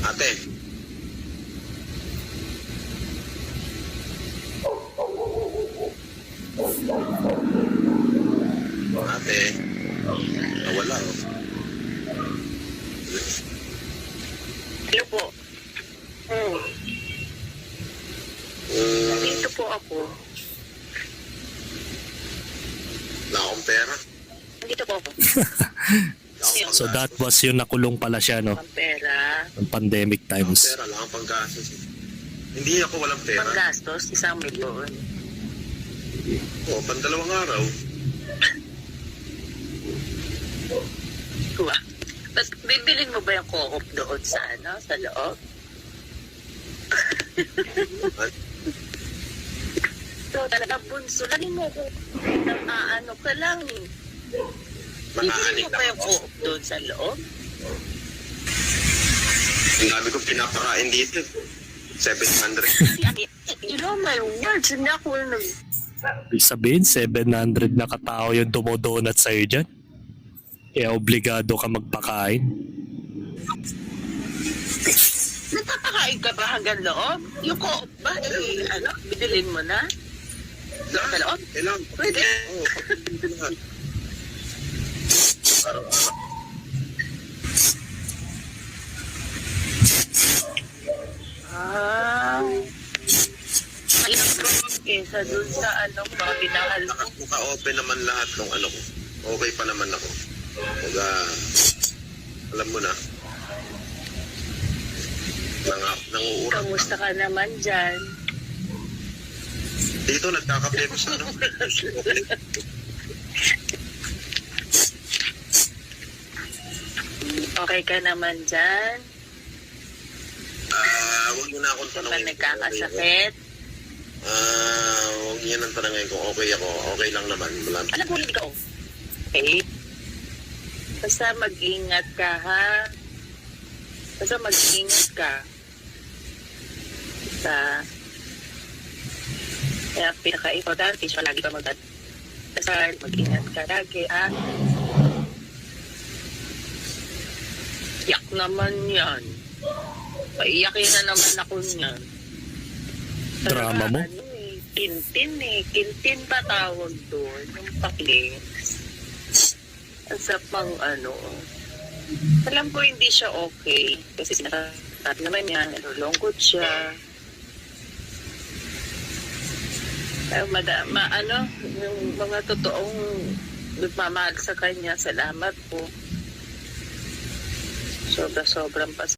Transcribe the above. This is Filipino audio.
Ate. Ate. Nawala, oh. Hello po. Nandito po ako. Wala akong pera. Nandito po ako. So that was yung nakulong pala siya, no? Ang pera. Ng pandemic Wala akong times. pera, wala akong panggastos. Hindi ako walang pera. Panggastos, 1,000,000. O, pandalawang araw. Kuha. Tapos bibilin mo ba yung co-op doon sa ano? Sa loob? So talaga bunso. Lagi mo ko ano ka lang eh. Bibili Makaanik mo ba lang yung ako. co-op doon sa loob? Ang dami kong pinapakain dito. 700. You know my words. Hindi ako nag... Ibig sabihin, 700 na katao yung dumodonut sa'yo dyan. Kaya obligado ka magpakain. Napapakain ka ba hanggang loob? Yung co-op ba? Eh, ano? Bidilin mo na? Sa loob? Kailangan. Pwede. Oo, kapatid lahat. Araw-araw. Ah. Mainam ko kesa dun sa ano, mga binahal mo. Naka-open naman lahat ng ano ko. Okay pa naman ako. Kaya, alam mo na. Nanguurap. Kamusta ka naman dyan? Dito, nagkakape ko sa ano. Okay ka naman dyan? Huwag niyo na akong Kung ba tanongin. nagkakasakit? Huwag niyo nang tanongin kung okay ako. Okay lang naman. Wala. Alam mo, hindi ka okay. Basta mag-ingat ka, ha? Basta mag-ingat ka. Basta, kaya pinaka-importante siya, lagi ka mag-dasal, mag-ingat ka lagi, ha? Yak naman yan. Paiyakin na naman ako niyan. Drama mo? Ano eh, kintin eh. Kintin pa tawag doon. Yung pakling. Sa pang ano. Alam ko hindi siya okay. Kasi sinasabi naman niya, nalulungkot siya. Ano, yung mga totoong nagmamahal sa kanya, salamat po. Sobra-sobrang pas